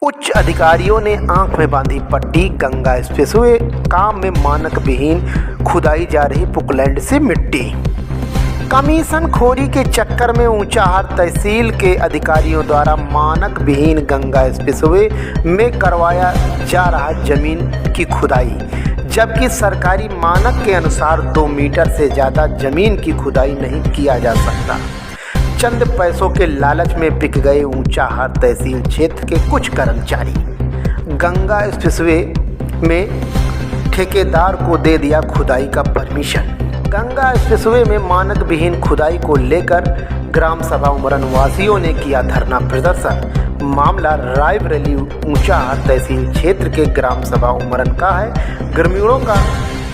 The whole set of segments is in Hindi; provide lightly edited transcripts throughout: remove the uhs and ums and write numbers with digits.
उच्च अधिकारियों ने आंख में बांधी पट्टी। गंगा एक्सप्रेसवे काम में मानक विहीन खुदाई जा रही पुकलैंड से मिट्टी। कमीशन खोरी के चक्कर में ऊंचाहार तहसील के अधिकारियों द्वारा मानक विहीन गंगा एक्सप्रेसवे में करवाया जा रहा जमीन की खुदाई, जबकि सरकारी मानक के अनुसार 2 मीटर से ज़्यादा जमीन की खुदाई नहीं किया जा सकता। चंद पैसों के लालच में बिक गए ऊंचाहार तहसील क्षेत्र के कुछ कर्मचारी। गंगा एक्सप्रेसवे में ठेकेदार को दे दिया खुदाई का परमिशन। गंगा एक्सप्रेसवे में मानक विहीन खुदाई को लेकर ग्राम सभा उमरन वासियों ने किया धरना प्रदर्शन। मामला रायबरेली ऊंचाहार तहसील क्षेत्र के ग्राम सभा उमरन का है। ग्रामीणों का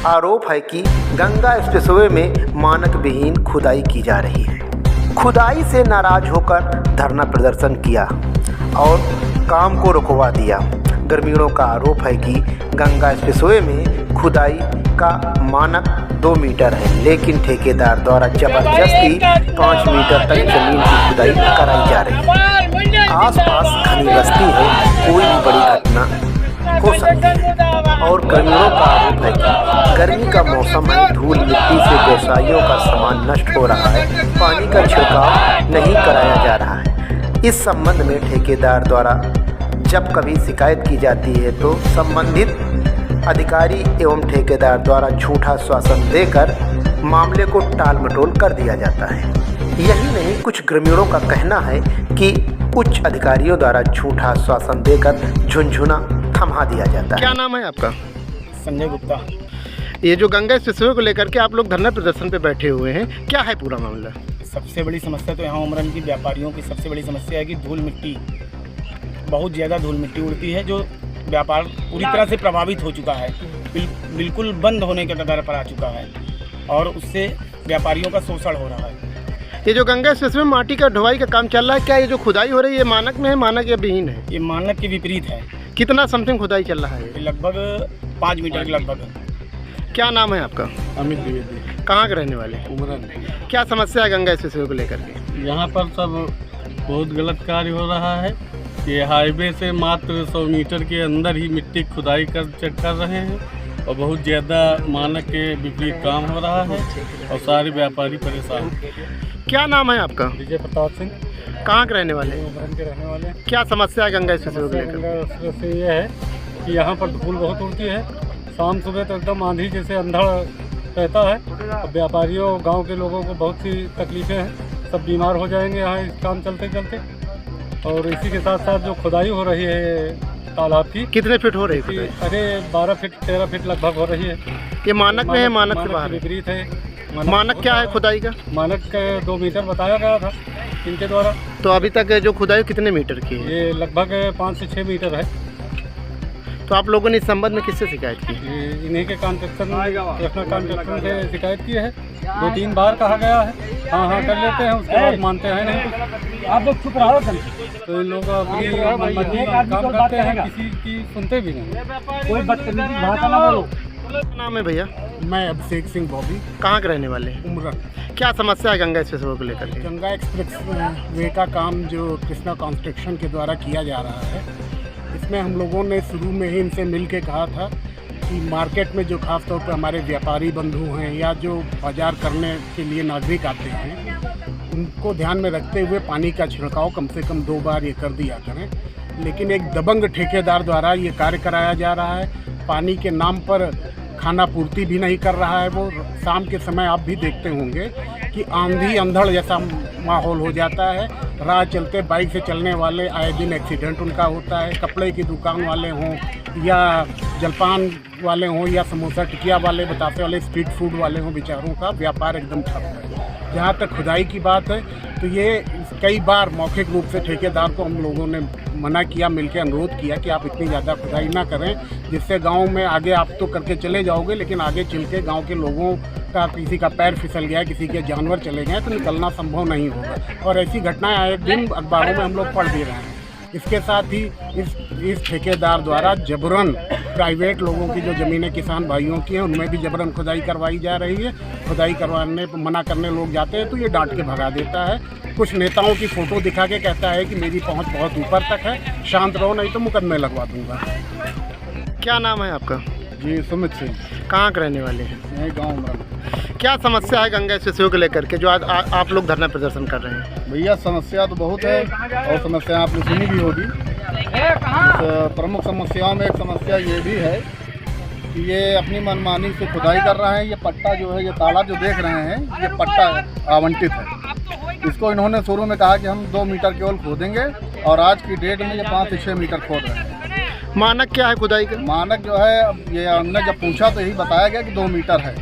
आरोप है कि गंगा एक्सप्रेसवे में मानक विहीन खुदाई की जा रही है। खुदाई से नाराज होकर धरना प्रदर्शन किया और काम को रुकवा दिया। ग्रामीणों का आरोप है कि गंगा एक्सप्रेसवे में खुदाई का मानक 2 मीटर है, लेकिन ठेकेदार द्वारा जबरदस्ती 5 मीटर तक जमीन की खुदाई कराई जा रही है। आसपास घनी बस्ती है, कोई भी बड़ी घटना हो सकती है। और ग्रामीणों का आरोप है कि गर्मी का मौसम है, धूल मिट्टी से व्यवसायियों का सामान नष्ट हो रहा है, पानी का छिड़काव नहीं कराया जा रहा है। इस संबंध में ठेकेदार द्वारा जब कभी शिकायत की जाती है तो संबंधित अधिकारी एवं ठेकेदार द्वारा झूठा आश्वासन देकर मामले को टाल मटोल कर दिया जाता है। यही नहीं, कुछ ग्रामीणों का कहना है कि उच्च अधिकारियों द्वारा झूठा आश्वासन देकर झुनझुना थमा दिया जाता है। क्या नाम है आपका? संजय गुप्ता। ये जो गंगा एक्सप्रेसवे को लेकर के आप लोग धरना प्रदर्शन पे बैठे हुए हैं, क्या है पूरा मामला? सबसे बड़ी समस्या तो यहाँ उमरन की व्यापारियों की सबसे बड़ी समस्या है कि धूल मिट्टी, बहुत ज़्यादा धूल मिट्टी उड़ती है, जो व्यापार पूरी तरह से प्रभावित हो चुका है, बिल्कुल बंद होने के कगार पर आ चुका है और उससे व्यापारियों का शोषण हो रहा है। ये जो गंगा एक्सप्रेसवे में माटी का ढुलाई का काम चल रहा है, क्या ये जो खुदाई हो रही है ये मानक में है, मानक या विहीन है? ये मानक के विपरीत है। कितना समथिंग खुदाई चल रहा है? ये लगभग 5 मीटर के लगभग है। क्या नाम है आपका? अमित द्विवेदी। कहाँ के रहने वाले? उमरन। क्या समस्या है गंगा एक्सप्रेसवे को लेकर के? यहाँ पर सब बहुत गलत कार्य हो रहा है। ये हाईवे से मात्र 100 मीटर के अंदर ही मिट्टी खुदाई कर चेक कर रहे हैं और बहुत ज़्यादा मानक के विपरीत काम हो रहा है और सारे व्यापारी परेशान। क्या नाम है आपका? विजय प्रताप सिंह। कहाँ के रहने वाले? उमरन के रहने वाले। क्या समस्या है गंगा एक्सप्रेसवे को लेकर? गंगा एक्सप्रेस से ये है कि यहाँ पर धूल बहुत उड़ती है, शाम सुबह तो एकदम आंधी जैसे अंधड़ रहता है। अब व्यापारियों गांव के लोगों को बहुत सी तकलीफ़ें हैं, सब बीमार हो जाएंगे यहाँ इस काम चलते चलते। और इसी के साथ साथ जो खुदाई हो रही है तालाब की, कितने फीट हो रही है? अरे 12 फीट 13 फीट लगभग हो रही है। ये मानक में है, मानक से बाहर? विपरीत है। मानक क्या है खुदाई का? मानक 2 मीटर बताया गया था इनके द्वारा। तो अभी तक जो खुदाई कितने मीटर की है? ये लगभग 5 से 6 मीटर है। तो आप लोगों ने इस संबंध में किससे शिकायत की? इन्हीं के कॉन्ट्रैक्टर से शिकायत की है। 2-3 बार कहा गया है हाँ कर लेते हैं, उसके बाद मानते हैं नहीं। आप लोग चुप रहो। तो इन लोग अपनी मनमर्जी काम करते हैं, किसी की सुनते भी नहीं। कोई बदतमीजी भाषा ना बोलो। नाम है भैया? मैं अभिषेक सिंह बॉबी। कहाँ के रहने वाले हैं? उमरन। क्या समस्या है गंगा एक्सप्रेसवे को लेकर के? गंगा एक्सप्रेस वे का काम जो कृष्णा कंस्ट्रक्शन के द्वारा किया जा रहा है, इसमें हम लोगों ने शुरू में ही इनसे मिल के कहा था कि मार्केट में जो खास तौर पर हमारे व्यापारी बंधु हैं या जो बाजार करने के लिए नागरिक आते हैं, उनको ध्यान में रखते हुए पानी का छिड़काव कम से कम 2 बार ये कर दिया करें। लेकिन एक दबंग ठेकेदार द्वारा ये कार्य कराया जा रहा है। पानी के नाम पर खाना पूर्ति भी नहीं कर रहा है। वो शाम के समय आप भी देखते होंगे कि आंधी अंधड़ जैसा माहौल हो जाता है। राह चलते बाइक से चलने वाले आए दिन एक्सीडेंट उनका होता है। कपड़े की दुकान वाले हों या जलपान वाले हों या समोसा टिकिया वाले, बताते वाले, स्ट्रीट फूड वाले हों, बेचारों का व्यापार एकदम ठप है। जहाँ तक खुदाई की बात है तो ये कई बार मौखिक रूप से ठेकेदार को हम लोगों ने मना किया, मिलकर अनुरोध किया कि आप इतनी ज़्यादा खुदाई ना करें, जिससे गांव में आगे आप तो करके चले जाओगे लेकिन आगे चल के गाँव के लोगों का किसी का पैर फिसल गया, किसी के जानवर चले गए तो निकलना संभव नहीं होगा। और ऐसी घटनाएं आए दिन अखबारों में हम लोग पढ़ भी रहे हैं। इसके साथ ही इस ठेकेदार द्वारा जबरन प्राइवेट लोगों की जो ज़मीनें किसान भाइयों की हैं उनमें भी जबरन खुदाई करवाई जा रही है। खुदाई करवाने मना करने लोग जाते हैं तो ये डांट के भगा देता है। कुछ नेताओं की फ़ोटो दिखा के कहता है कि मेरी पहुंच बहुत ऊपर तक है, शांत रहो नहीं तो मुकदमे लगवा दूंगा। क्या नाम है आपका? जी सुमित सिंह, कहाँ के रहने वाले हैं? यही गाँव उमरन। क्या समस्या है गंगा एक्सप्रेसवे को लेकर के जो आज आप लोग धरना प्रदर्शन कर रहे हैं? भैया समस्या तो बहुत है और समस्या आपने सुनी भी होगी। इस प्रमुख समस्याओं में एक समस्या ये भी है कि ये अपनी मनमानी से खुदाई कर रहे हैं। ये पट्टा जो है, ये तालाब जो देख रहे हैं, ये पट्टा आवंटित है। इसको इन्होंने शुरू में कहा कि हम 2 मीटर केवल खोदेंगे और आज की डेट में ये 5 से 6 मीटर खोद रहे हैं। मानक क्या है खुदाई का? मानक जो है, अब ये हमने जब पूछा तो यही बताया गया कि 2 मीटर है।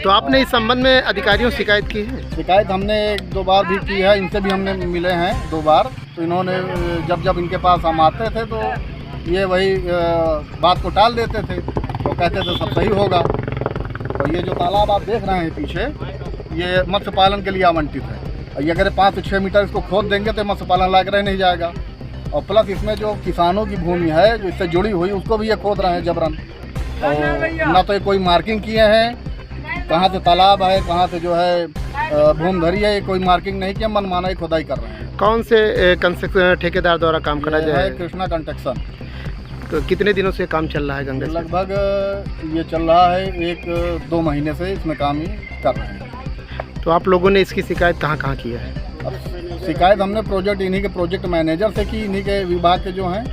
तो आपने इस संबंध में अधिकारियों से शिकायत की है? शिकायत हमने 1-2 बार भी की है, इनसे भी हमने मिले हैं 2 बार। तो इन्होंने जब इनके पास हम आते थे तो ये वही बात को टाल देते थे, तो कहते थे सब सही होगा। और ये जो तालाब आप देख रहे हैं पीछे, ये मत्स्य पालन के लिए आवंटित है। और ये अगर 5 से 6 मीटर इसको खोद देंगे तो मत्स्य पालन लायक रह नहीं जाएगा। और प्लस इसमें जो किसानों की भूमि है जो इससे जुड़ी हुई, उसको भी ये खोद रहे हैं जबरन। और ना तो ये कोई मार्किंग किए हैं, कहाँ से तालाब है, कहाँ से जो है भूमधरी है, ये कोई मार्किंग नहीं किया, मनमाना ही खुदाई कर रहे हैं। कौन से कंस्ट्रक्शन ठेकेदार द्वारा काम करा ये जाए? है कृष्णा कंस्ट्रक्शन। तो कितने दिनों से काम चल रहा है गंगा एक्सप्रेस? लगभग ये चल रहा है 1-2 महीने से इसमें काम ही कर रहे हैं। तो आप लोगों ने इसकी शिकायत कहाँ कहाँ की है? अब शिकायत हमने इन्हीं के प्रोजेक्ट मैनेजर से की, इन्हीं के विभाग के जो हैं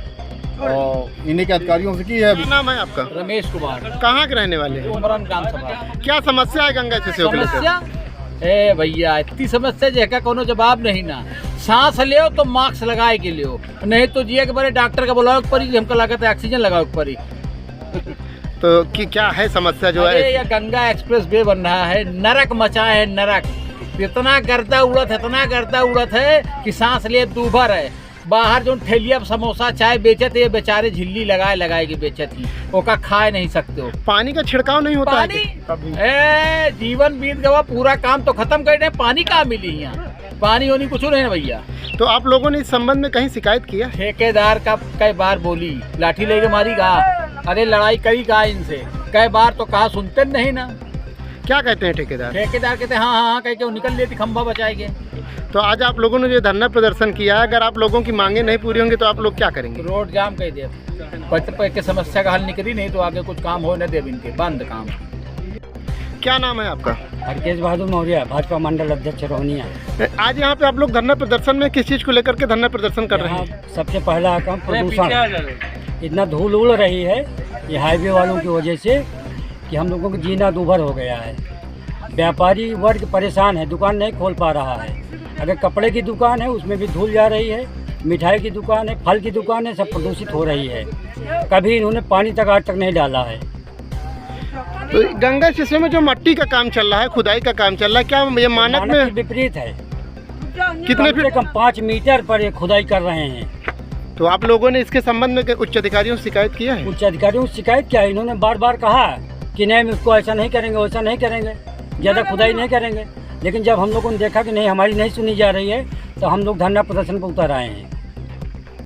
और इन्हीं के अधिकारियों से की है। क्या नाम है आपका? रमेश कुमार, कहाँ के रहने वाले हैं? उमरन ग्राम सभा। क्या समस्या है गंगा एक्सप्रेसवे को लेकर? समस्या ए भैया, इतनी समस्या जैका कोनो जवाब नहीं ना। सांस लियो तो मास्क लगाए के लियो, नहीं तो जिया के बारे डॉक्टर का बुलाओ पर ही हमको लागत है ऑक्सीजन लगाओ पर ही। तो क्या है समस्या जो है? अरे ये गंगा एक्सप्रेस वे बन रहा है, नरक मचा है नरक। इतना गर्दा उड़त है, इतना गर्दा उड़त है कि सांस लिए दूभर है। बाहर जो ठेलिया समोसा चाय बेचत है, बेचारे झिल्ली लगाए के बेचत ही, ओका खाए नहीं सकते हो। पानी का छिड़काव नहीं होता पानी है? जीवन बीत गवा, पूरा काम तो खत्म कर रहे, पानी कहाँ मिली यहाँ? पानी होनी कुछ नहीं है भैया। तो आप लोगों ने इस संबंध में कहीं शिकायत किया? ठेकेदार का कई बार बोली, लाठी लेके मारी गा, अरे लड़ाई करी गा इनसे कई बार, तो कहा सुनते नहीं ना। क्या कहते हैं ठेकेदार? ठेकेदार कहते हैं हाँ कह के वो निकल लेती, खंभा बचाएंगे। तो आज आप लोगों ने जो धरना प्रदर्शन किया है, अगर आप लोगों की मांगे नहीं पूरी होंगी तो आप लोग क्या करेंगे? रोड जाम कर दे, के समस्या का हल निकली नहीं तो आगे कुछ काम हो न दे, इनके बंद काम। क्या नाम है आपका? हरकेश बहादुर मौर्य, भाजपा मंडल अध्यक्ष रोहनिया। आज यहाँ पे आप लोग धरना प्रदर्शन में किस चीज़ को लेकर के धरना प्रदर्शन कर रहे हैं? यहाँ सबसे पहला काम प्रदूषण। इतना धूल उड़ रही है ये हाईवे वालों की वजह से कि हम लोगों को जीना दूभर हो गया है। व्यापारी वर्ग परेशान है, दुकान नहीं खोल पा रहा है। अगर कपड़े की दुकान है उसमें भी धूल जा रही है, मिठाई की दुकान है, फल की दुकान है, सब प्रदूषित हो रही है। कभी इन्होंने पानी तक आज तक नहीं डाला है। तो गंगा एक्सप्रेसवे में जो मट्टी का काम चल रहा है, खुदाई का काम चल रहा है, क्या ये मानक में विपरीत है? कितने कम से कम 5 मीटर पर ये खुदाई कर रहे हैं। तो आप लोगों ने इसके संबंध में उच्च अधिकारियों से शिकायत किया है? उच्च अधिकारियों से शिकायत किया है, इन्होंने बार बार कहा कि नहीं उसको ऐसा नहीं करेंगे, वैसा नहीं करेंगे, ज़्यादा खुदाई नहीं करेंगे। लेकिन जब हम लोगों ने देखा कि नहीं हमारी नहीं सुनी जा रही है तो हम लोग धरना प्रदर्शन पर उतर आए हैं।